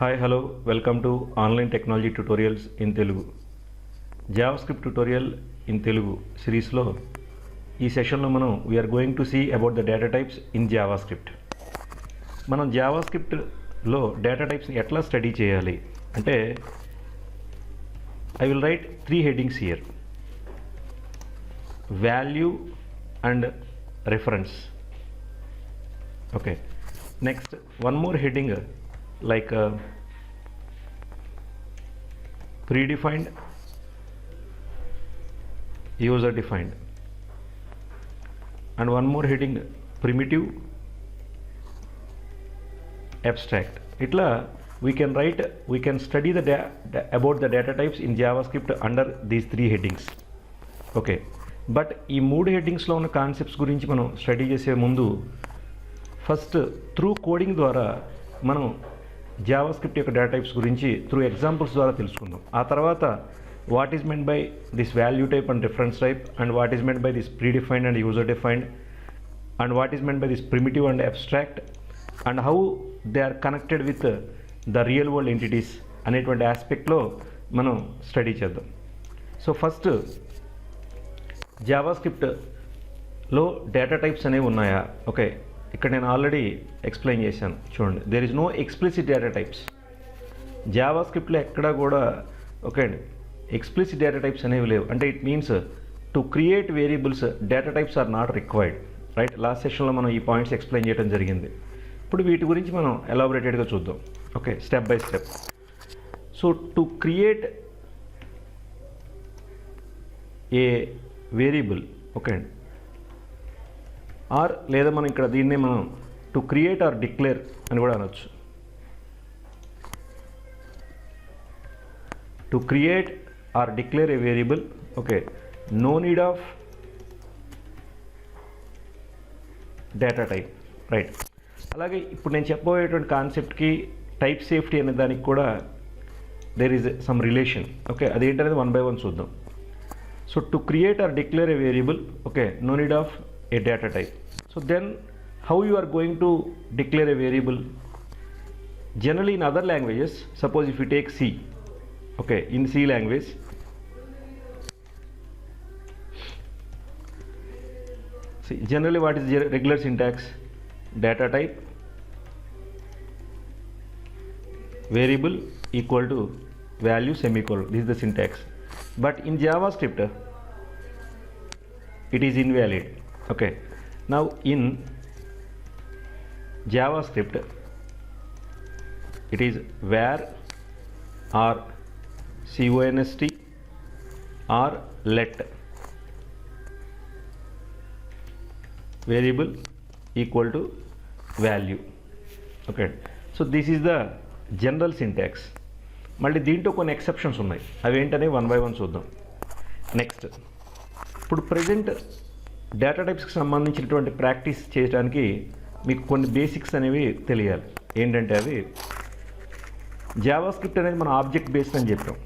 Hi hello welcome to online technology tutorials in Telugu JavaScript tutorial in Telugu సిరీస్లో ఈ సెషన్లో మనం we are going to see about the data types in JavaScript. మనం జావాస్క్రిప్ట్లో data టైప్స్ని ఎట్లా స్టడీ చేయాలి అంటే I will write 3 headings here: value and reference. Okay, next one more heading like predefined, user defined, and one more heading primitive, abstract. Itla we can study about the data types in JavaScript under these 3 headings. Okay, but ఈ 3 headings లో ఉన్న concepts గురించి మనం study చేసే ముందు first through coding ద్వారా మనం JavaScript యొక్క డేటా టైప్స్ గురించి త్రూ ఎగ్జాంపుల్స్ ద్వారా తెలుసుకుందాం. ఆ తర్వాత what is meant by this value type and reference type, and what is meant by this predefined and user defined, and what is meant by this primitive and abstract, and how they are connected with the real world entities అనేటువంటి ఆస్పెక్ట్లో మనం study చేద్దాం. So first జావాస్క్రిప్ట్లో data types అనేవి ఉన్నాయా? Okay, ఇక్కడ నేను already explain చేశాను, చూడండి. There is no explicit data types. జావాస్క్రిప్ట్లో ఎక్కడా కూడా ఓకే అండి ఎక్స్ప్లిసిట్ డేటా టైప్స్ అనేవి లేవు. అంటే it means to create variables data types are not required, right? Last సెషన్లో మనం ఈ పాయింట్స్ ఎక్స్ప్లెయిన్ చేయడం జరిగింది. ఇప్పుడు వీటి గురించి మనం ఎలాబొరేటెడ్గా చూద్దాం. Okay, step by step. So to create A variable, okay అండి, ఆర్ లేదా మనం ఇక్కడ దీన్నే మనం టు క్రియేట్ ఆర్ డిక్లేర్ అని కూడా అనొచ్చు. To create or declare a variable, okay, no need of data type, right? అలాగే ఇప్పుడు నేను చెప్పబోయేటువంటి కాన్సెప్ట్కి టైప్ సేఫ్టీ అనే దానికి కూడా there is some relation. Okay, అదేంటనేది 1 by 1 చూద్దాం. So to create or declare a variable, okay, no need of a data type. So then how you are going to declare a variable? Generally in other languages, suppose if you take C, okay, in C language, see generally what is the regular syntax? Data type variable equal to value semicolon. This is the syntax. But in JavaScript it is invalid. Okay, now in JavaScript it is var or const or let variable equal to value. Okay, so this is the general syntax. మళ్ళీ దీంట్లో కొన్ని exceptions ఉన్నాయి, అవి ఏంటనే 1 by 1 చూద్దాం. Next, ఇప్పుడు present data టైప్స్కి సంబంధించినటువంటి practice చేయడానికి మీకు కొన్ని బేసిక్స్ అనేవి తెలియాలి. ఏంటంటే అవి జావాస్క్రిప్ట్ అనేది మన ఆబ్జెక్ట్ బేస్డ్ అని చెప్పాం.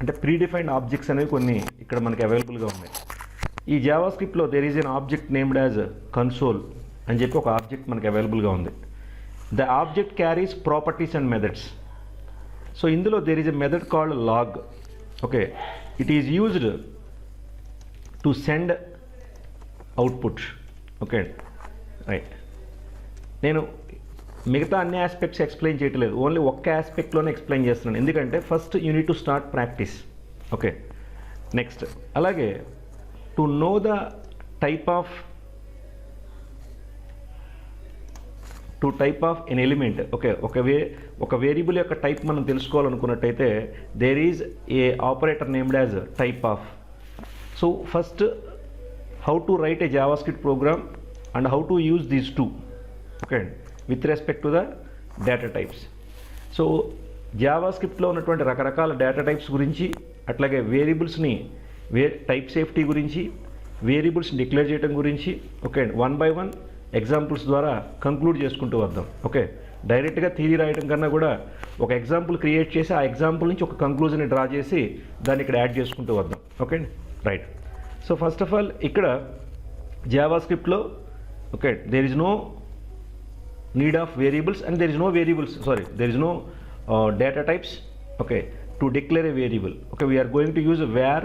అంటే ప్రీడిఫైన్డ్ ఆబ్జెక్ట్స్ అనేవి కొన్ని ఇక్కడ మనకి అవైలబుల్గా ఉన్నాయి. ఈ జావాస్క్రిప్ట్లో there is an object named as console అని చెప్పి ఒక ఆబ్జెక్ట్ మనకి అవైలబుల్గా ఉంది. The object carries properties and methods. So ఇందులో there is a method called log. Okay, it is used to send output. Okay right, నేను మిగతా అన్ని ఆస్పెక్ట్స్ ఎక్స్ప్లెయిన్ చేయట్లేదు, ఓన్లీ ఒక్క ఆస్పెక్ట్లోనే ఎక్స్ప్లెయిన్ చేస్తున్నాను. ఎందుకంటే first you need to start practice. Okay, next అలాగే to know the type of an element. Okay, ఒక variable యొక్క టైప్ మనం తెలుసుకోవాలనుకున్నట్టయితే there is a operator named as type of. So first how to write a JavaScript program and how to use these two, okay, with respect to the data types. So JavaScript లో ఉన్నటువంటి రకరకాల data types గురించి, అట్లాగే వేరియబుల్స్ని type safety గురించి, వేరియబుల్స్ని declare చేయడం గురించి, okay, 1 by 1 examples ద్వారా conclude చేసుకుంటూ వద్దాం. ఓకే, డైరెక్ట్గా థియరీ రాయడం కన్నా కూడా ఒక ఎగ్జాంపుల్ క్రియేట్ చేసి ఆ ఎగ్జాంపుల్ నుంచి ఒక కంక్లూజన్ని డ్రా చేసి దాన్ని ఇక్కడ యాడ్ చేసుకుంటూ వద్దాం. Okay right. So first of all ఇక్కడ జావాస్క్రిప్ట్లో okay there is no need of variables and there is no variables, sorry, there is no data types, okay, to declare a variable. Okay, we are going to use var,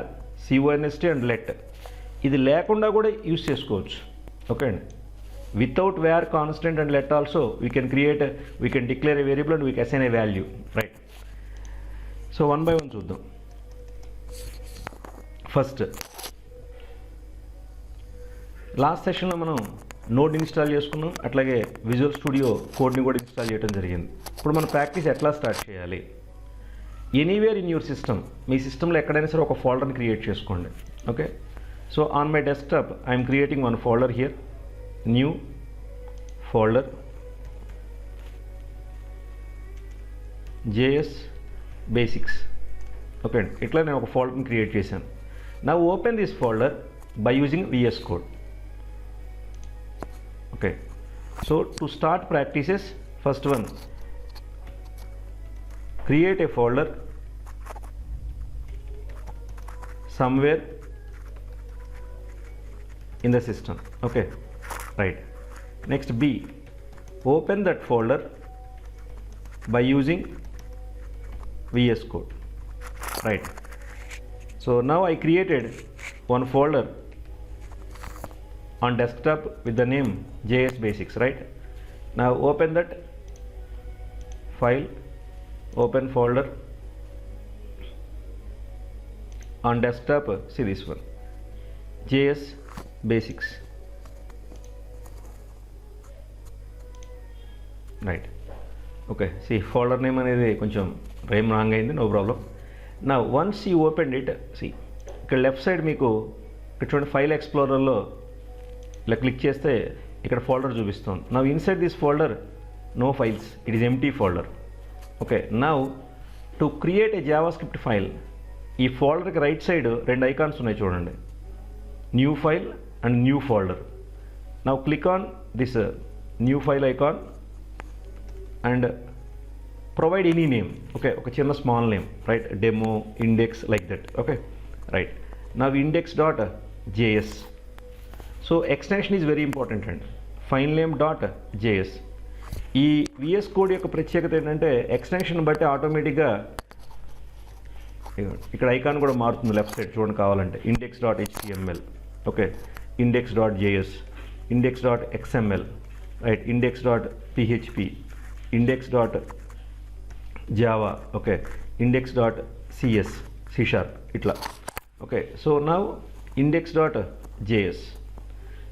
const and let. ఇది లేకుండా కూడా use చేసుకోవచ్చు. Okay అండి, without var constant and let also we can declare a variable and we can assign a value, right. So one by one చూద్దాం. First, last సెషన్లో మనం node install చేసుకున్నాం, అట్లాగే విజువల్ స్టూడియో కోడ్ని కూడా ఇన్స్టాల్ చేయడం జరిగింది. ఇప్పుడు మన ప్రాక్టీస్ ఎట్లా స్టార్ట్ చేయాలి? ఎనీవేర్ ఇన్ యువర్ సిస్టమ్, మీ సిస్టంలో ఎక్కడైనా సరే ఒక ఫోల్డర్ని క్రియేట్ చేసుకోండి. Okay, so on my desktop I'm creating one folder here, new folder JS basics. Okay అండి, ఇట్లా నేను ఒక ఫోల్డర్ని క్రియేట్ చేశాను. నా open this folder by using VS Code. Okay, so to start practices, first one, create a folder somewhere in the system. Okay, right. Next, B, open that folder by using VS Code, right. So now I created one folder on desktop with the name JS Basics, right. Now open that file, open folder on desktop, see this one, JS Basics, right. Okay, see folder name అనేది కొంచెం రేమ్ wrong అయింది, no problem. Now once you opened it, see ఇక్కడ left side మీకు ఇక్కడ చూడండి, file ఎక్స్ప్లోరర్లో ఇలా click చేస్తే ఇక్కడ ఫోల్డర్ చూపిస్తుంది. Now inside this folder no files, it is empty folder. Okay, now to create a JavaScript file, ఈ ఫోల్డర్కి రైట్ సైడ్ రెండు ఐకాన్స్ ఉన్నాయి చూడండి, new file and new folder. Now click on this new file icon and provide any name. Okay, ఒక చిన్న small name, right, demo, index, like that. Okay, right. Now index.js. So extension is very important అండి, filename.js. ఈ VS Code యొక్క ప్రత్యేకత ఏంటంటే extension బట్టి ఆటోమేటిక్గా ఇక్కడ ఐకాన్ కూడా మారుతుంది లెఫ్ట్ సైడ్ చూడండి కావాలంటే, index.html, okay, index.js, index.xml, right, index.php, index.java, okay, index.cs, C#, ఇట్లా. Okay, so now index.js.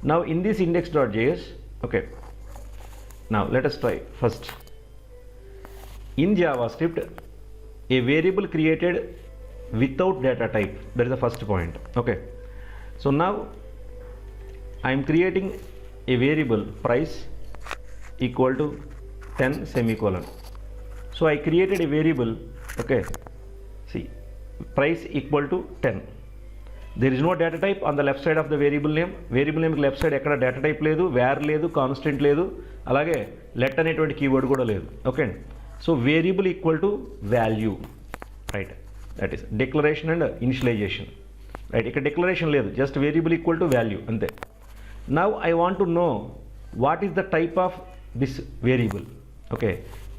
Now in this index.js, okay, now let us try first. In JavaScript, a variable created without data type, that is the first point. Okay, so now I am creating a variable price equal to 10 semicolon. So I created a variable, okay, see, price equal to 10. There is no data type on the left side of the variable name. Variable నేమ్కి left side ఎక్కడ data type లేదు, var లేదు, constant లేదు, అలాగే let అనేటువంటి keyword కూడా లేదు. Okay అండి, so variable equal to value, right, that is declaration and initialization, right. ఇక్కడ డిక్లరేషన్ లేదు, just variable equal to value అంతే. Now I want to know what is the type of this variable. Okay,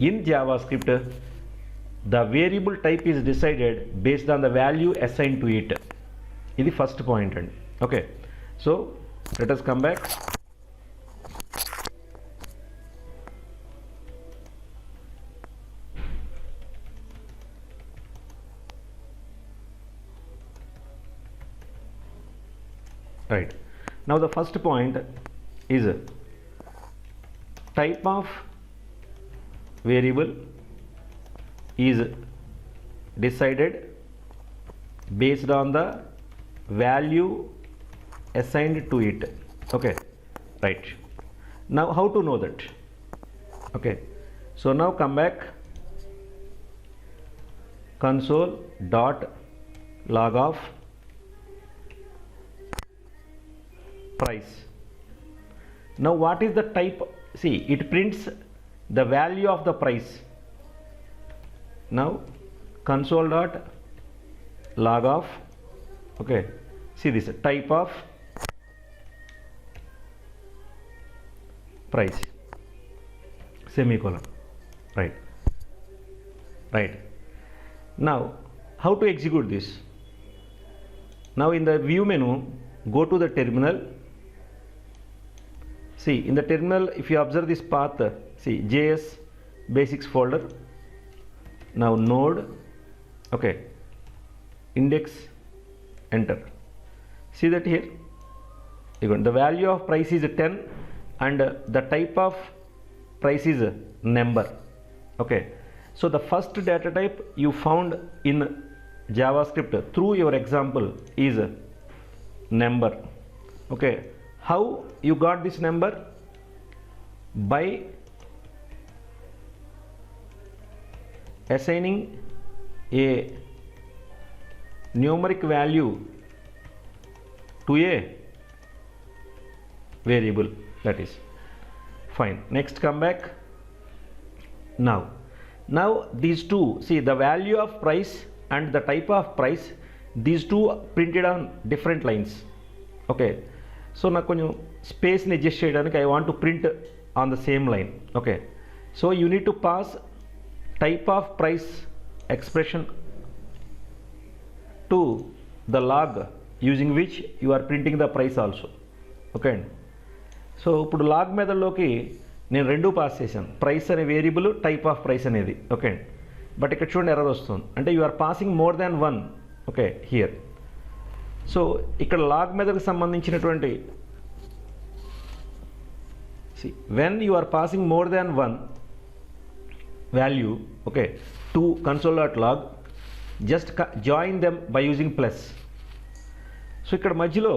in JavaScript the variable type is decided based on the value assign to it. ఇది first point అండి. Okay, so let us come back. Right, now the first point is type of variable is decided based on the value assigned to it. Okay, right. Now how to know that? Okay, so now come back, console dot log of price. Now what is the type? See, it prints the value of the price. Now console dot log of, okay, see this type of price, semicolon, right. right. Now how to execute this? Now in the view menu, go to the terminal. See, in the terminal, if you observe this path, see JS basics folder. Now node, okay, index, enter. See that here, the value of price is 10 and the type of price is number. Okay, so the first data type you found in JavaScript through your example is number. Okay, how you got this number? By assigning a numeric value to a variable, that is fine. Next, come back. Now these two, see the value of price and the type of price, these two printed on different lines. Okay, so now konచెం space ni adjust cheyadaniki I want to print on the same line. Okay, so you need to pass type of price expression to the log using which you are printing the price also. Okay, so ఇప్పుడు log మెథడ్లోకి నేను రెండు pass చేశాను, price అనే variable, type of price అనేది. Okay, but ఇక్కడ చూడండి error వస్తుంది, అంటే you are passing more than one. Okay, here. So ఇక్కడ లాగ్ మెథడ్కి సంబంధించినటువంటి when you are passing more than one value, okay, to console.log, just join them by using plus. So ఇక్కడ మధ్యలో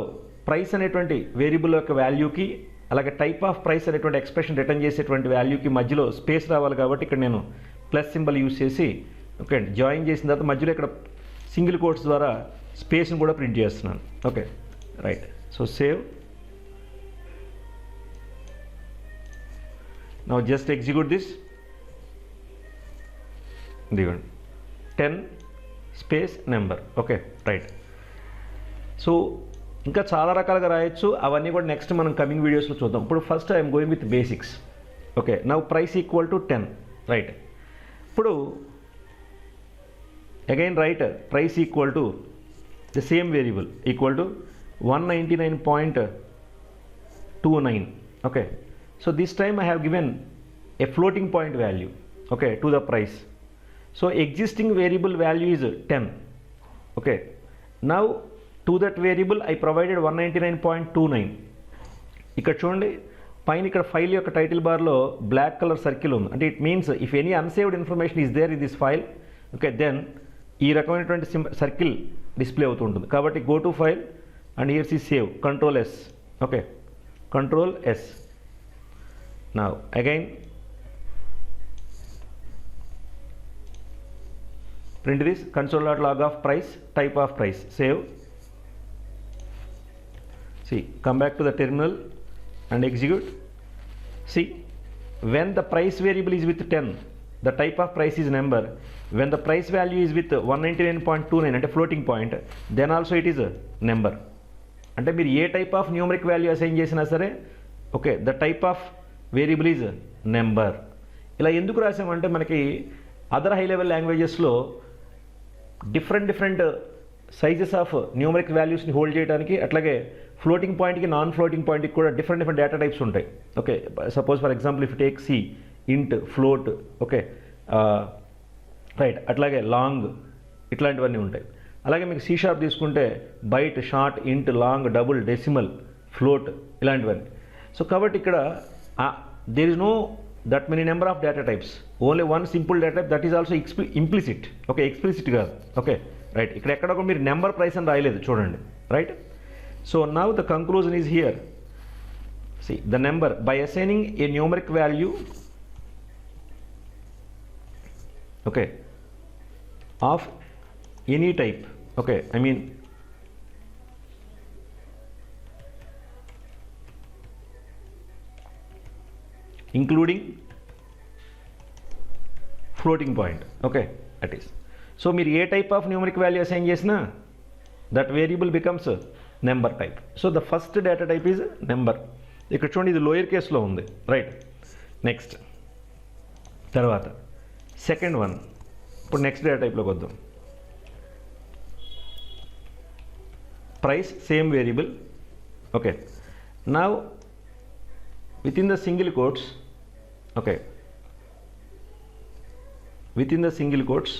price అనేటువంటి వేరియబుల్ యొక్క వాల్యూకి అలాగే టైప్ ఆఫ్ ప్రైస్ అనేటువంటి ఎక్స్ప్రెషన్ రిటర్న్ చేసేటువంటి వాల్యూకి మధ్యలో స్పేస్ రావాలి కాబట్టి ఇక్కడ నేను ప్లస్ సింబల్ యూజ్ చేసి, ఓకే, జాయిన్ చేసిన తర్వాత మధ్యలో ఇక్కడ సింగిల్ కోట్స్ ద్వారా స్పేస్ని కూడా ప్రింట్ చేస్తున్నాను. Okay, right. So save. Now just execute this. ఇదిగోండి 10 space number. Okay, right. So ఇంకా చాలా రకాలుగా రాయొచ్చు, అవన్నీ కూడా నెక్స్ట్ మనం కమింగ్ వీడియోస్లో చూద్దాం. ఇప్పుడు first I'm going with basics. Okay, now price equal to 10, right. ఇప్పుడు again right price equal to the same variable equal to 199.29. Okay, so this time I have given a floating point value, okay, to the price. So existing variable value is 10. Okay, now to that variable I provided 199.29. ఇక్కడ చూడండి పైన ఇక్కడ file యొక్క title బార్లో black colour circle ఉంది, అంటే it means if any unsaved information is there in this file, okay, then ఈ రకమైనటువంటి సర్కిల్ డిస్ప్లే అవుతూ ఉంటుంది. కాబట్టి go to file and here see save, control S. Okay, control S. Now again print this console.log of price, type of price, save. See, come back to the terminal and execute. See, when the price variable is with 10, the type of price is number. When the price value is with 199.29 అంటే floating point, then also it is a number. అంటే మీరు ఏ type of numeric value assign చేసినా సరే, okay, the type of variable is number. ఇలా ఎందుకు రాసామంటే మనకి అదర్ హై లెవెల్ లాంగ్వేజెస్లో డిఫరెంట్ సైజెస్ ఆఫ్ న్యూమరిక్ వాల్యూస్ని హోల్డ్ చేయడానికి, అట్లాగే ఫ్లోటింగ్ పాయింట్కి నాన్ ఫ్లోటింగ్ పాయింట్కి కూడా డిఫరెంట్ డేటా టైప్స్ ఉంటాయి. Okay, suppose for example if take C, int, float, okay, right, అట్లాగే లాంగ్, ఇట్లాంటివన్నీ ఉంటాయి. అలాగే మీకు సి షార్ప్ తీసుకుంటే byte, short, int, long, double, decimal, float, ఇలాంటివన్నీ. సో కాబట్టి ఇక్కడ there is no that many number of data types, only one simple data type, that is also implicit. Okay, explicit కాదు. Okay, right, ఇక్కడ ఎక్కడ కూడా మీరు number price అని రాయలేదు చూడండి, right. So now the conclusion is here. See, the number by assigning a numeric value, okay, of any type, okay, I mean including floating point, okay, that is. So మీరు ఏ type of numeric value assign చేసినా that variable becomes number type. So the first data type is number. ఇక్కడ చూడండి ఇది lower కేస్లో ఉంది, right. Next తర్వాత second one ఇప్పుడు నెక్స్ట్ డేటా టైప్లోకి వద్దాం. Price same variable. Okay, now within the single quotes, okay, within the single quotes,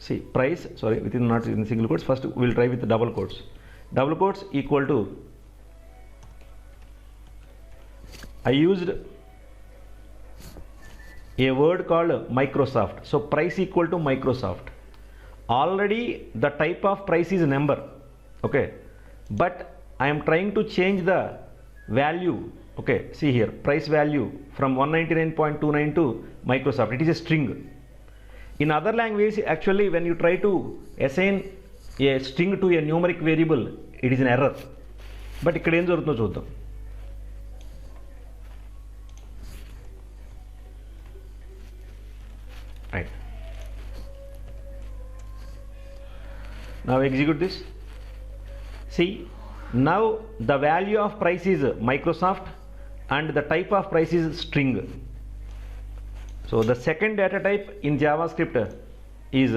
see price, sorry, within, not in the single quotes, first we will try with the double quotes. Double quotes equal to, I used a word called Microsoft, so price equal to Microsoft. Already the type of price is number, okay, but I am trying to change the value. Okay, see here, price value from 199.29 to Microsoft, it is a string. In other language, actually when you try to assign a string to a numeric variable, it is an error. But ikkada em jarugutundo chuddam. Right, now execute this. See, now the value of price is Microsoft and the type of price is string. So the second data type in JavaScript is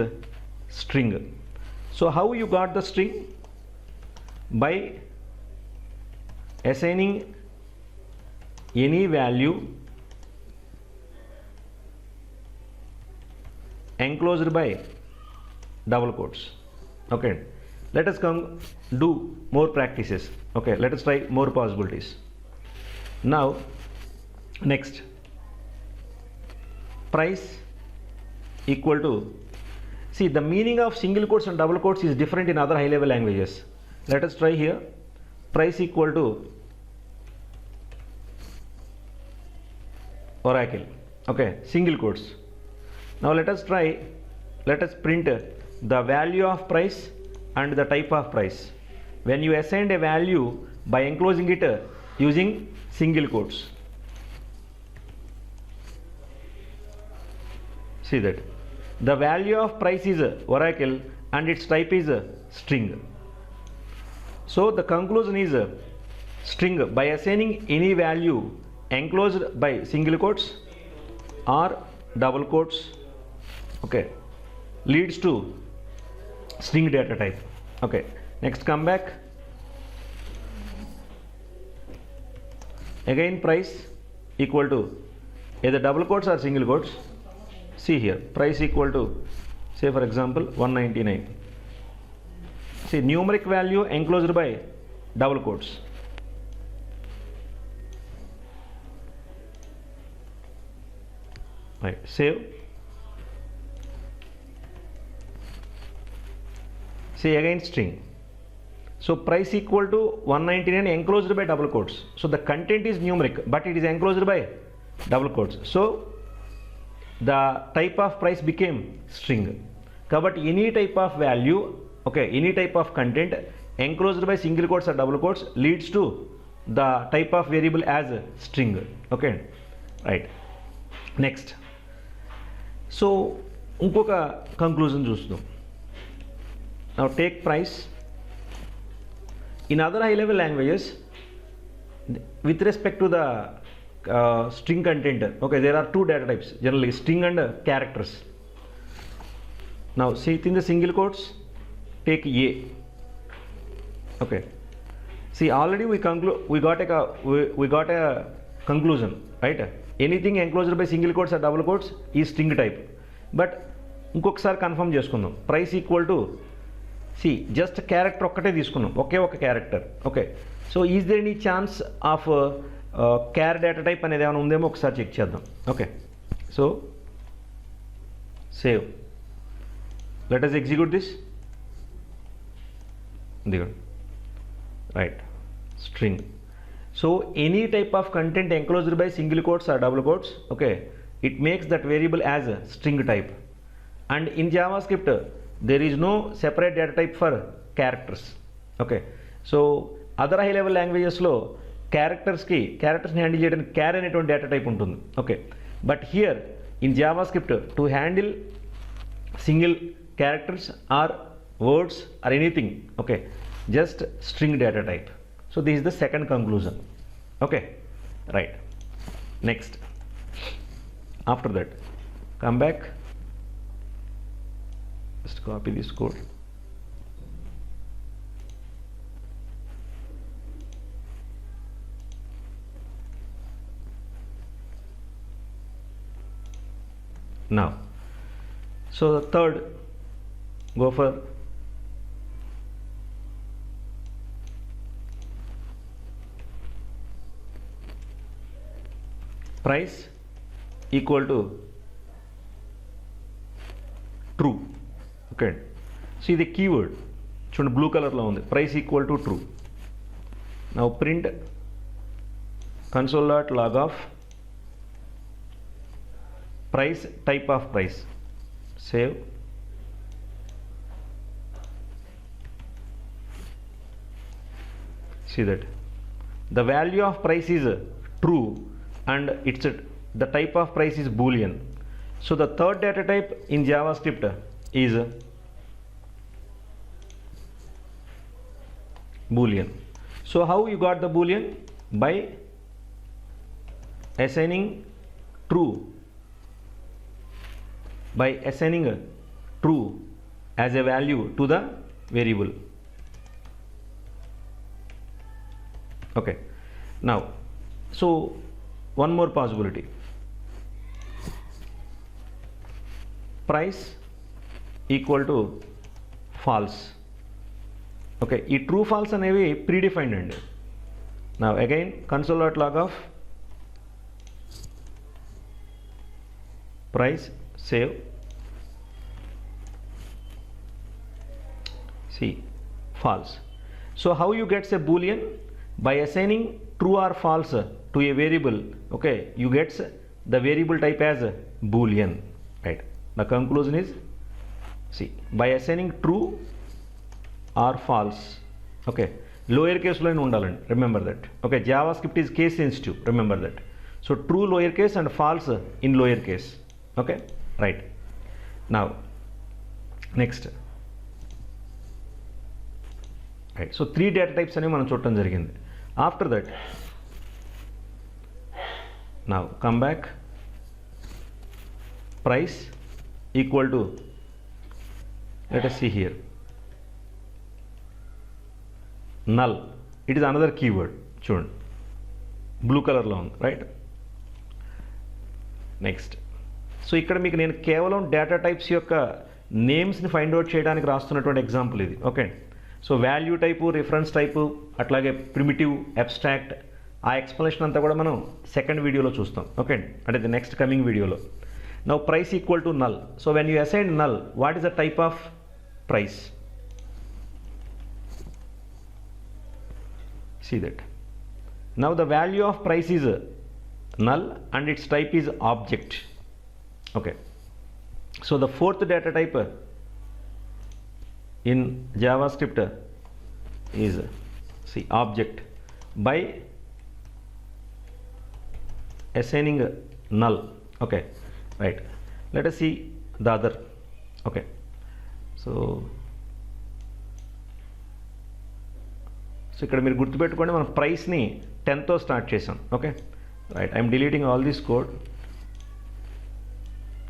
string. So how you got the string? By assigning any value enclosed by double quotes. Okay, let us come do more practices. Okay, let us try more possibilities. Now next, price equal to, see the meaning of single quotes and double quotes is different in other high level languages. Let us try here. Price equal to Oracle. Okay, single quotes. Now let us try, let us print the value of price and the type of price when you assign a value by enclosing it using single quotes. See that the value of price is Oracle and its type is string. So the conclusion is string by assigning any value enclosed by single quotes or double quotes, okay, leads to string data type. Okay, next come back. Again price equal to either double quotes or single quotes. See here, price equal to, say for example 199. See numeric value enclosed by double quotes. Right, save. See again string. So price equal to 199 enclosed by double quotes. So the content is numeric but it is enclosed by double quotes. So the type of price became string. Kabatti any type of value, okay, any type of content enclosed by single quotes or double quotes leads to the type of variable as string. Okay, right. Next, so inkoka conclusion chustam. Now take price. In other high level languages, with respect to the string content, okay, there are two data types generally, string and characters. Now see in the single quotes, take A. Okay, see already we got a conclusion, right? Anything enclosed by single quotes or double quotes is string type. But ఇంకొకసారి confirm చేసుకుందాం. Price equal to, C just character ఒక్కటే తీసుకున్నాం, ఒకే ఒక character. Okay, so is there any chance of char data type అనేది ఏమైనా ఉందేమో ఒకసారి చెక్ చేద్దాం. Okay, so save, let us execute this. ఇదిగోండి, right, string. So any type of content enclosed by single quotes or double quotes, okay, it makes that variable as a string type. And in JavaScript there is no separate data type for characters. Okay, so other high level languages లో క్యారెక్టర్స్ని handle చేయడానికి char అనేటువంటి data type ఉంటుంది. Okay, but here in JavaScript to handle single characters or words or anything, okay, just string data type. So this is the second conclusion. Okay, right. Next, after that come back, just copy this code. Now, so the third, go for price equal to true. Okay, see the keyword చూడండి blue color లో ఉంది, price equal to true. Now print console.log of price, type of price, save. See that the value of price is true and the type of price is boolean. So the third data type in JavaScript is boolean. So how you got the boolean? By assigning true, by assigning true as a value to the variable. Okay, now so one more possibility, price equal to false. Okay, ఈ true false అనేవి predefined అండి. నా again console.log of price, save. See, false. So how you get a boolean? By assigning true or false to a variable. Okay, you get the variable type as boolean, right? The conclusion is, see, by assigning true or false. Okay, lower case line undalanడి, remember that. Okay, JavaScript is case sensitive, remember that. So true lower case and false in lower case. Okay, right. Now next, right, so 3 data types అనేవి మనం చూడటం జరిగింది. After that, now come back, price equal to, let us see here, null. It is another keyword, చూడండి blue కలర్లో ఉంది, right. Next, so ఇక్కడ మీకు నేను కేవలం డేటా టైప్స్ యొక్క నేమ్స్ని ఫైండ్ అవుట్ చేయడానికి రాస్తున్నటువంటి ఎగ్జాంపుల్ ఇది. Okay, so value type, reference type, అట్లాగే ప్రిమిటివ్, అబ్స్ట్రాక్ట్, ఆ ఎక్స్ప్లెనేషన్ అంతా కూడా మనం సెకండ్ వీడియోలో చూస్తాం. ఓకే, అంటే ది నెక్స్ట్ కమింగ్ వీడియోలో. Now price equal to null. So when you assign null, what is the type of price? See that. Now the value of price is null and its type is object. Okay, so the fourth data type in JavaScript is, see, object. By assigning null. Okay, right, let us see the other. Okay, so ఇక్కడ మీరు గుర్తుపెట్టుకోండి, మనం ప్రైస్ని 10తో start చేసాం. Okay, right, I'm deleting all this code,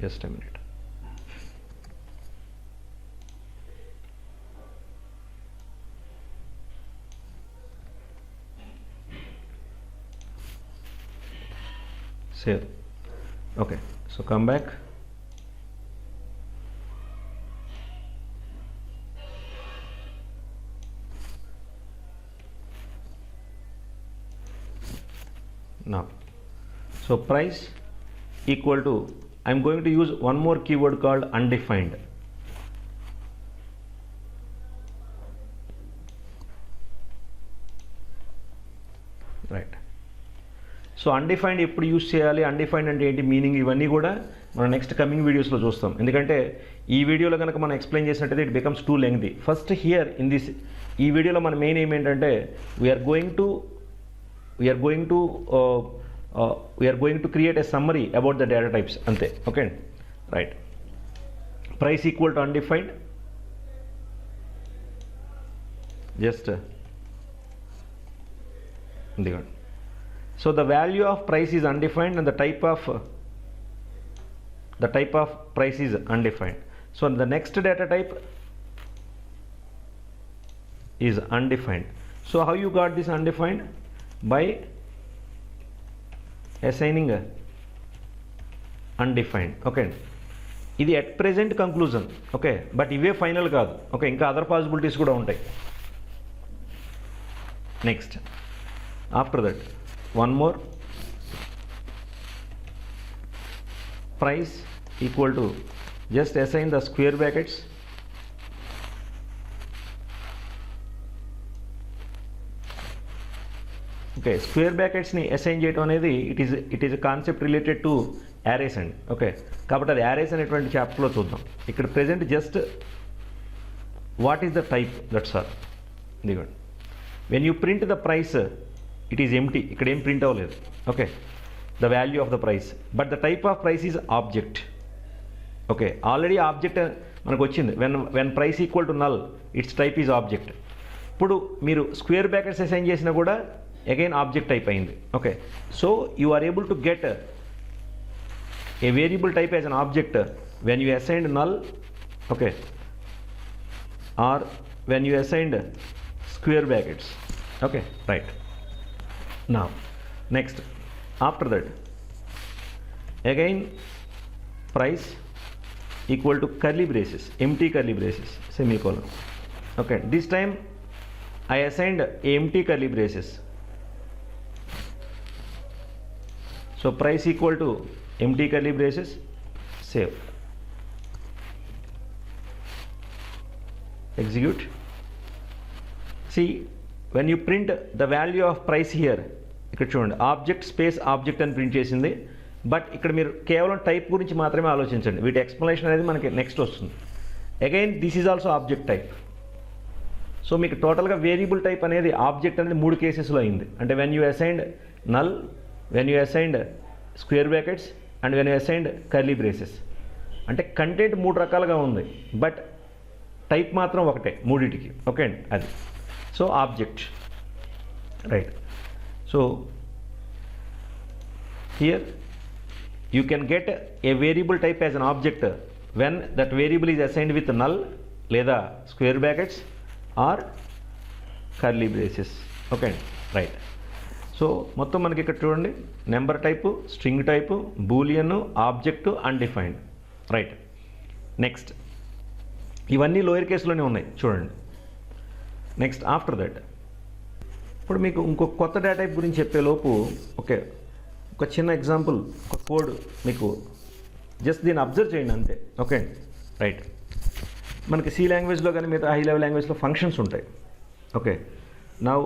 just a minute. Save. Okay, so come back. Now, so price equal to, I am going to use one more keyword called undefined. Right, so undefined ఎప్పుడు use చేయాలి, undefined అంటే ఏంటి, meaning, ఇవన్నీ కూడా మనం next coming వీడియోస్లో చూస్తాం. ఎందుకంటే ఈ వీడియోలో కనుక మనం ఎక్స్ప్లెయిన్ చేసినట్టయితే it becomes too lengthy. First here in this, ఈ వీడియోలో మన మెయిన్ ఏం ఏంటంటే we're going to create a summary about the data types, అంతే. Okay, right. Price equal to undefined, just ఇదిగోండి. So the value of price is undefined and the type of price is undefined. So the next data type is undefined. So how you got this undefined? By assigning a undefined. Okay, ఇది at present conclusion. Okay, but ఇవే final కాదు. Okay, ఇంకా other possibilities కూడా ఉంటాయి. Next after that one more, price equal to, just assign the square brackets, okay, square బ్రాకెట్స్ని assign చేయడం అనేది it is concept related to arrays అండి. Okay, కాబట్టి అది యారేస్ అనేటువంటి చాప్టర్లో చూద్దాం. ఇక్కడ present just what is the type, that's all. ఇదిగోండి, when you print the price it is empty, ఇక్కడ ఏం ప్రింట్ అవ్వలేదు. Okay, the value of the price, but the type of price is object. Okay, already object మనకు వచ్చింది. When price equal to null its type is object. ఇప్పుడు మీరు square brackets assign చేసినా కూడా again object type అయింది. Okay, so you are able to get a variable type as an object when you assigned null, okay, or when you assigned square brackets. Okay, right. Now next after that again price equal to curly braces, empty curly braces, semicolon. Okay, this time I assigned empty curly braces. So price equal to empty curly braces, save, execute. See, when you print the value of price here, ఇక్కడ చూడండి object space object అని print చేసింది. But ఇక్కడ మీరు కేవలం type గురించి మాత్రమే ఆలోచించండి, వీటి ఎక్స్ప్లెనేషన్ అనేది మనకి నెక్స్ట్ వస్తుంది. Again this is also object type. So మీకు టోటల్గా వేరియబుల్ టైప్ అనేది ఆబ్జెక్ట్ అనేది 3 కేసెస్లో అయింది. అంటే when you assigned null, when you assigned square brackets and when you assigned curly braces. అంటే కంటెంట్ 3 రకాలుగా ఉంది, బట్ టైప్ మాత్రం ఒకటే మూడింటికి. ఓకే అండి, అది. So object, right. So here you can get a variable type as an object when that variable is assigned with null లేదా square brackets or curly braces. Okay, right. So మొత్తం మనకి ఇక్కడ చూడండి number type, string type, Boolean, object, undefined. Right. Next ఇవన్నీ lower కేసులోనే ఉన్నాయి చూడండి. Next after that ఇప్పుడు మీకు ఇంకొక కొత్త డేటా టైప్ గురించి చెప్పేలోపు ఓకే ఒక చిన్న ఎగ్జాంపుల్, ఒక కోడ్ మీకు జస్ట్ దీన్ని అబ్జర్వ్ చేయండి అంతే. Okay, right. మనకి సి లాంగ్వేజ్లో కానీ మిగతా హై లెవెల్ లాంగ్వేజ్లో ఫంక్షన్స్ ఉంటాయి. Okay, now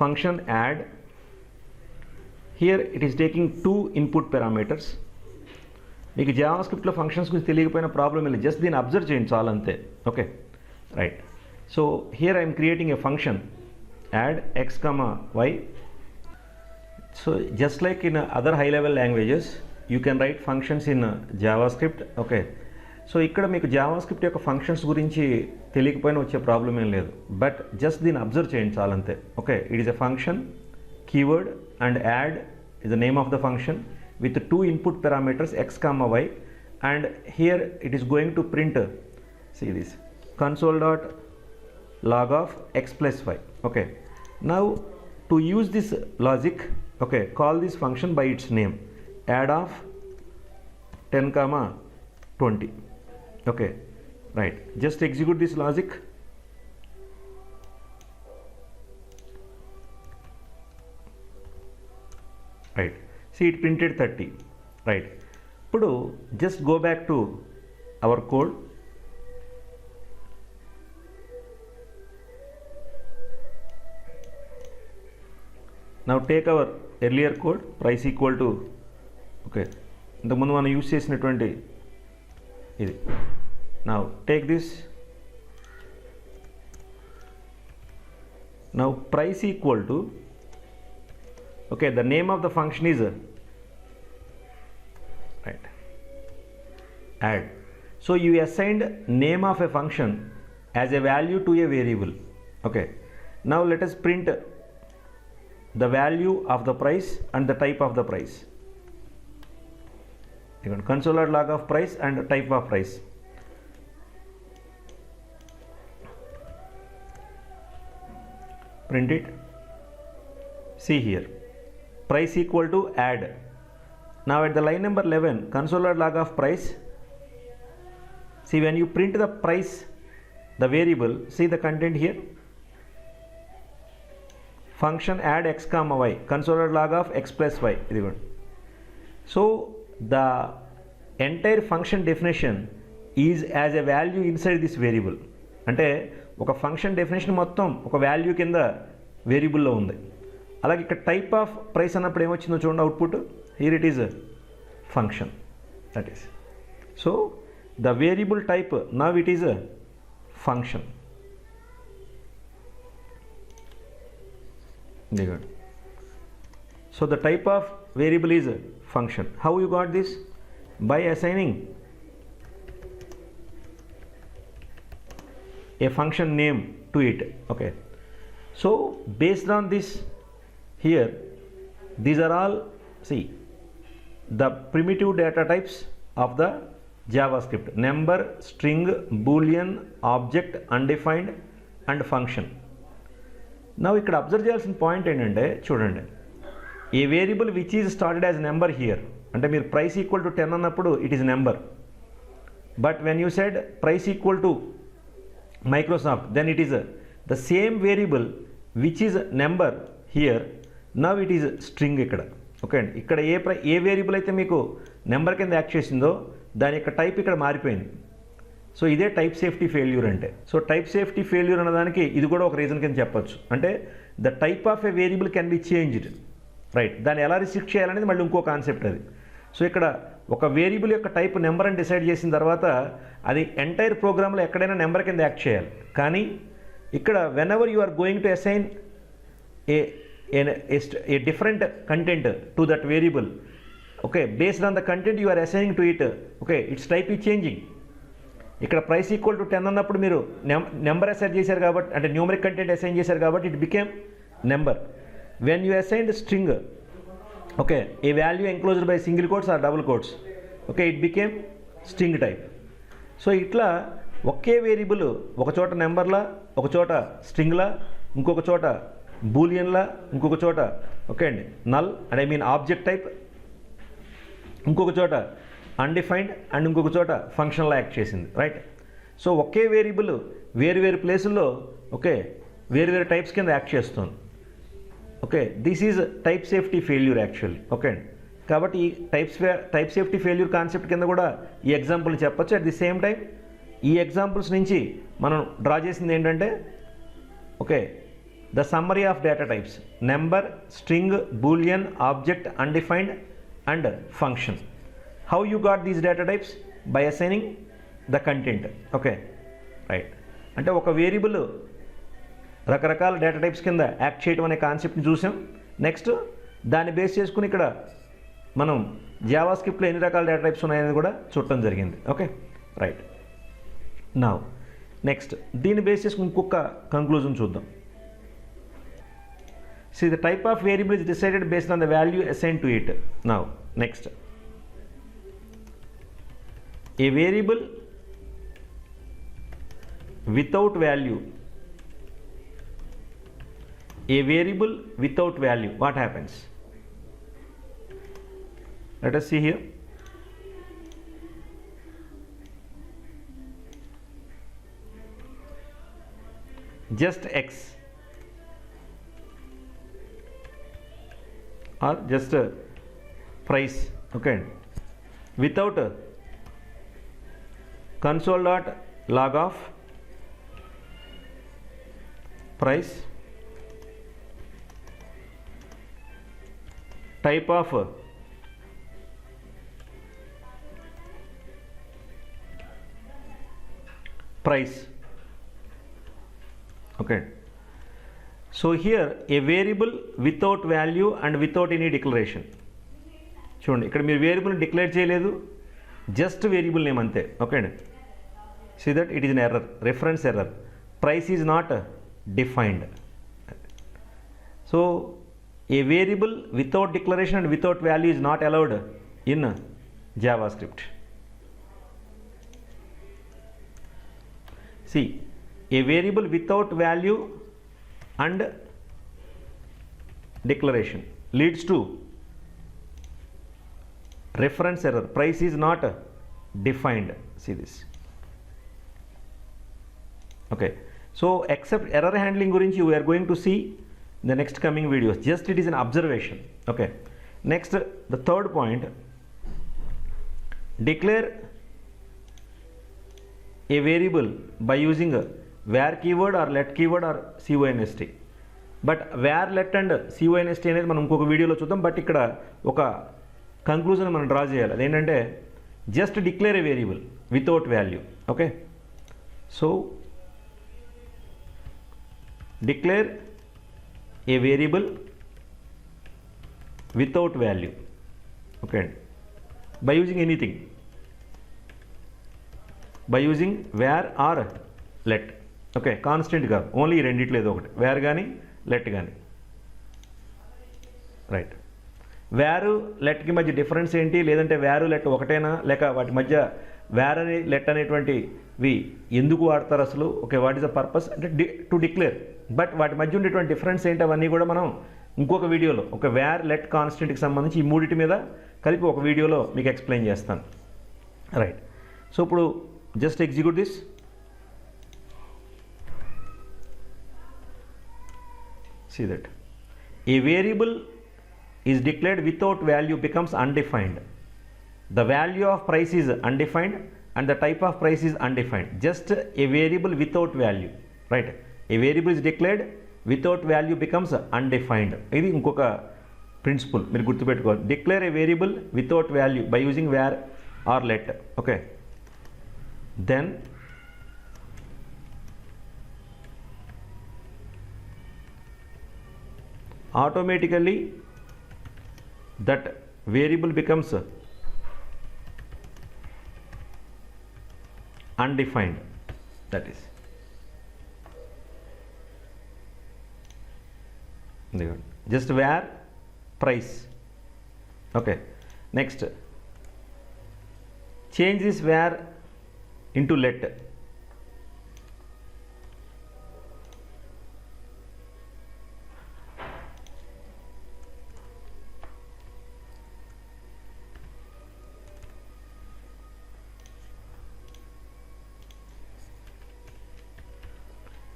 function add, here it is taking 2 input parameters. మీకు జావా స్క్రిప్ట్లో ఫంక్షన్స్ గురించి తెలియకపోయినా ప్రాబ్లం లేదు, జస్ట్ దీన్ని అబ్జర్వ్ చేయండి చాలు అంతే. Okay, right. So here I'm creating a function add x, y. So just like in other high level languages you can write functions in JavaScript. Okay, so ఇక్కడ మీకు JavaScript యొక్క functions గురించి తెలియకపోయినా వచ్చే ప్రాబ్లం ఏం లేదు, బట్ జస్ట్ దీన్ని observe చేయండి చాలంతే. Okay, it is a function, keyword and add is the name of the function with 2 input parameters x, y, and here it is going to print, see this, console.log of x plus y. Okay, now to use this logic, okay, call this function by its name, add of 10, 20. Okay, right, just execute this logic. Right, see it printed 30. Right, ఇప్పుడు just go back to our code. Now take our earlier code, price equal to, okay, ఇంతకుముందు మనం use చేసినటువంటి ఇది. Now take this, now price equal to, okay, the name of the function is right, add. So you assigned name of a function as a value to a variable. Okay, now let us print the value of the price and the type of the price. You can console.log of price and type of price. print it. See here, price equal to add. Now at the line number 11, console.log of price. See, when you print the price, the variable, see the content here. Function add x comma y, console.log of x plus y. So the entire function definition is as a value inside this variable. అంటే ఒక function definition మొత్తం ఒక value కింద వేరియబుల్లో ఉంది. అలాగే ఇక్కడ type of price అన్నప్పుడు ఏమొచ్చిందో చూడండి output. Here it is function, that is. So the variable type now it is function. Good. So the type of variable is function. How you got this? By assigning a function name to it. Okay. So based on this, here these are all, see, the primitive data types of the JavaScript: number, string, boolean, object, undefined and function. Now ఇక్కడ observe చేయాల్సిన point ఏంటంటే చూడండి, a variable which is started as number here, అంటే మీరు price equal to 10 అన్నప్పుడు it is number. But when you said price equal to Microsoft, then it is the same variable which is number here. Now it is string ఇక్కడ. Okay అండి, ఇక్కడ ఏ variable అయితే మీకు number కింద act చేసిందో దాని యొక్క టైప్ ఇక్కడ మారిపోయింది. సో ఇదే టైప్ సేఫ్టీ ఫెయిల్యూర్ అంటే. సో టైప్ సేఫ్టీ ఫెయిల్యూర్ అన్నదానికి ఇది కూడా ఒక రీజన్ కింద చెప్పొచ్చు. అంటే the type of A variable can be changed, right. దాన్ని ఎలా రిస్ట్రిక్ట్ చేయాలనేది మళ్ళీ ఇంకో కాన్సెప్ట్ అది. సో ఇక్కడ ఒక వేరియబుల్ యొక్క టైప్ నెంబర్ అని డిసైడ్ చేసిన తర్వాత అది ఎంటైర్ ప్రోగ్రామ్లో ఎక్కడైనా నెంబర్ కింద యాక్ట్ చేయాలి. కానీ ఇక్కడ whenever you are going to assign a different content to that variable, okay, based on the content you are assigning to it, okay, its type is changing. ఇక్కడ price equal to 10 అన్నప్పుడు మీరు number assign చేశారు కాబట్టి, అంటే numeric content assign చేశారు కాబట్టి it became number. When you assigned string, okay, a value enclosed by single quotes or double quotes, okay, it became string type. So ఇట్లా ఒకే variable ఒక చోట నెంబర్లా, ఒక చోట స్ట్రింగ్లా, ఇంకొక చోట బూలియన్లా, ఇంకొక చోట, ఓకే అండి, null and I mean object type, ఇంకొక చోట అన్డిఫైన్డ్ అండ్ ఇంకొక చోట ఫంక్షన్లో యాక్ట్ చేసింది, రైట్. సో ఒకే వేరియబుల్ వేరు వేరు ప్లేసుల్లో, ఓకే, వేరు వేరు టైప్స్ కింద యాక్ట్ చేస్తుంది. Okay, this is type safety failure actually. Okay అండి, కాబట్టి ఈ టైప్ సేఫ్టీ ఫెయిల్యూర్ కాన్సెప్ట్ కింద కూడా ఈ ఎగ్జాంపుల్ చెప్పొచ్చు. అట్ ది సేమ్ టైం ఈ ఎగ్జాంపుల్స్ నుంచి మనం డ్రా చేసింది ఏంటంటే, okay, the summary of data types: number, string, boolean, object, undefined and function. How you got these data types? By assigning the content. Okay, right. అంటే ఒక variable రకరకాల data types కింద act చేయడం అనే కాన్సెప్ట్ని చూసాం. నెక్స్ట్ దాన్ని బేస్ చేసుకుని ఇక్కడ మనం జావాస్క్రిప్ట్లో ఎన్ని రకాల డేటా టైప్స్ ఉన్నాయని కూడా చూడటం జరిగింది. Okay, right. నౌ నెక్స్ట్ దీన్ని బేస్ చేసుకుని ఇంకొక కంక్లూజన్ చూద్దాం. See, the type of variable is decided based on the value assigned to it. Now next, a variable without value, what happens? Let us see here. Just x or just price, okay, without console.log of price, type of price. Okay, so here a variable without value and without any declaration. చూడండి, ఇక్కడ మీరు వేరియబుల్ని declare చేయలేదు, just variable name అంతే. Okay అండి, see that it is an error, reference error. Price is not defined. So a variable without declaration and without value is not allowed in JavaScript. See, a variable without value and declaration leads to reference error. Price is not defined. See this. Okay, so except error handling gurinchi we are going to see in the next coming videos. Just it is an observation. Okay, next the third point, declare a variable by using a var keyword or let keyword or const. But where let and const అనేది మనం ఇంకొక వీడియోలో చూద్దాం. But ఇక్కడ ఒక conclusion మనం draw చేయాలి. అదేంటంటే just declare a variable without value. Okay, so declare a variable without value. Okay అండి, by using anything, by using var or let. Okay, constant కాదు, ఓన్లీ ఈ రెండిట్లో ఏదో ఒకటి, వేర్ కానీ లెట్ కానీ. రైట్, వేరు లెట్కి మధ్య డిఫరెన్స్ ఏంటి, లేదంటే వేరు లెట్ ఒకటేనా, లేక వాటి మధ్య వేర్ అని లెట్ అనేటువంటివి ఎందుకు వాడతారు అసలు. Okay, what is the purpose అంటే టు డిక్లేర్. బట్ వాటి మధ్య ఉండేటువంటి డిఫరెన్స్ ఏంటి అవన్నీ కూడా మనం ఇంకొక వీడియోలో, ఒక వేర్ లెట్ కాన్స్టెంట్కి సంబంధించి ఈ మూడిటి మీద కలిపి ఒక వీడియోలో మీకు ఎక్స్ప్లెయిన్ చేస్తాను. రైట్, సో ఇప్పుడు just execute this. See that a variable is declared without value becomes undefined. The value of price is undefined and the type of price is undefined. Just a variable without value, right? A variable is declared without value becomes undefined. ఇది ఇంకొక principle మీరు గుర్తుపెట్టుకోవాలి. Declare a variable without value by using var or let. Okay, then automatically that variable becomes undefined. That is just where price. Okay, next change this where into let.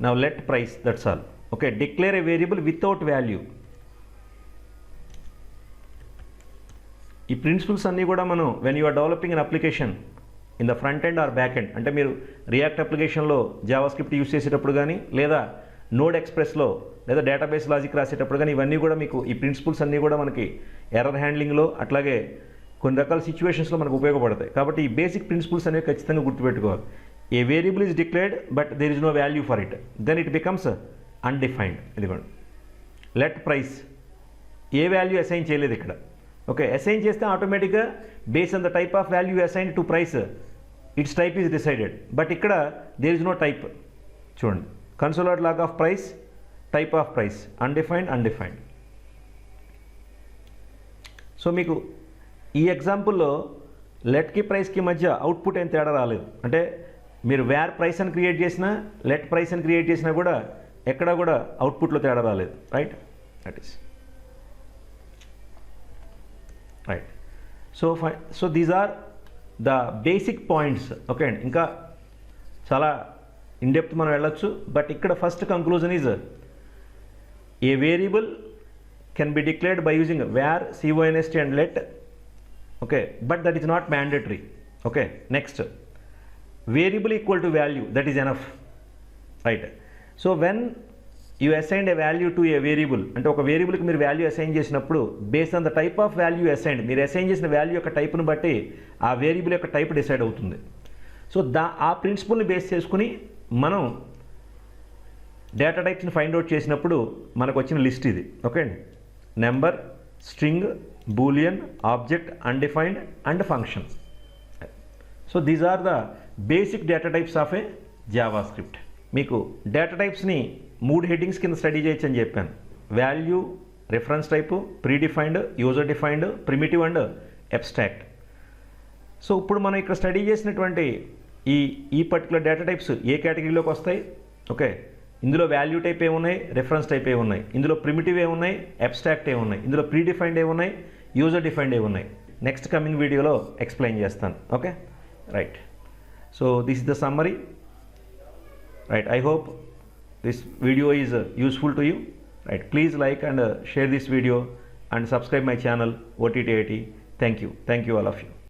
Now let price, that's all. Okay, declare a variable without value. ఈ principles అన్నీ కూడా మనం when you are developing an application in the front end or back end, అంటే మీరు react అప్లికేషన్లో Java script use చేసేటప్పుడు కానీ, లేదా నోడ్ ఎక్స్ప్రెస్లో లేదా డేటాబేస్ లాజిక్ రాసేటప్పుడు కానీ, ఇవన్నీ కూడా మీకు ఈ ప్రిన్సిపల్స్ అన్నీ కూడా మనకి ఎర్రర్ హ్యాండ్లింగ్లో అట్లాగే కొన్ని రకాల సిచ్యువేషన్స్లో మనకు ఉపయోగపడతాయి. కాబట్టి ఈ బేసిక్ ప్రిన్సిపల్స్ అనేవి ఖచ్చితంగా గుర్తుపెట్టుకోవాలి. A variable is declared but there is no value for it, then it becomes undefined. ఇదిగోండి, లెట్ ప్రైస్ ఏ వాల్యూ అసైన్ చేయలేదు ఇక్కడ. ఓకే, అసైన్ చేస్తే ఆటోమేటిక్గా base on the type of value assign to price its type is decided. But ఇక్కడ there is no type. చూడండి, console log of price, type of price, undefined undefined. So మీకు ఈ ఎగ్జాంపుల్లో లెట్కి ప్రైస్కి మధ్య అవుట్పుట్ ఏం తేడా రాలేదు. అంటే మీరు వేర్ ప్రైస్ అని క్రియేట్ చేసినా, లెట్ ప్రైస్ అని క్రియేట్ చేసినా కూడా ఎక్కడ కూడా అవుట్పుట్లో తేడా రాలేదు. Right, that is right. So these are the basic points. Okay అండి, ఇంకా చాలా ఇన్డెప్త్ మనం వెళ్ళొచ్చు. బట్ ఇక్కడ first conclusion is a variable can be declared by using var const and let. Okay, but that is not mandatory. Okay, next, variable equal to value, that is enough. Right, so when you assign a value to a variable, అంటే ఒక వేరియబుల్కి మీరు value assign చేసినప్పుడు based on the type of value assigned, మీరు assign చేసిన value యొక్క టైప్ను బట్టి ఆ variable యొక్క టైప్ డిసైడ్ అవుతుంది. సో ఆ ప్రిన్సిపల్ని బేస్ చేసుకుని మనం డేటా టైప్స్ని ఫైండ్ అవుట్ చేసినప్పుడు మనకు వచ్చిన లిస్ట్ ఇది. ఓకే అండి, number, string, boolean, object, undefined and function. So these are the basic data types of a JavaScript. మీకు డేటా టైప్స్ని 3 హెడ్డింగ్స్ కింద స్టడీ చేయొచ్చు అని చెప్పాను. Value, reference type, predefined, user defined, primitive and abstract. So ఇప్పుడు మనం ఇక్కడ study చేసినటువంటి ఈ పర్టికులర్ డేటా టైప్స్ ఏ కేటగిరీలోకి వస్తాయి? ఓకే, ఇందులో వాల్యూ టైప్ ఏమున్నాయి, రెఫరెన్స్ టైప్ ఏమున్నాయి, ఇందులో ప్రిమిటివ్ ఏమున్నాయి, అబ్స్ట్రాక్ట్ ఏమున్నాయి, ఇందులో ప్రీ డిఫైన్డ్ ఏమున్నాయి, యూజర్ డిఫైన్డ్ ఏమున్నాయి. నెక్స్ట్ కమింగ్ వీడియోలో ఎక్స్ప్లెయిన్ చేస్తాను. Okay, right. So this is the summary. Right, I hope this video is useful to you. Right, please like and share this video and subscribe my channel OTT IT. Thank you all of you.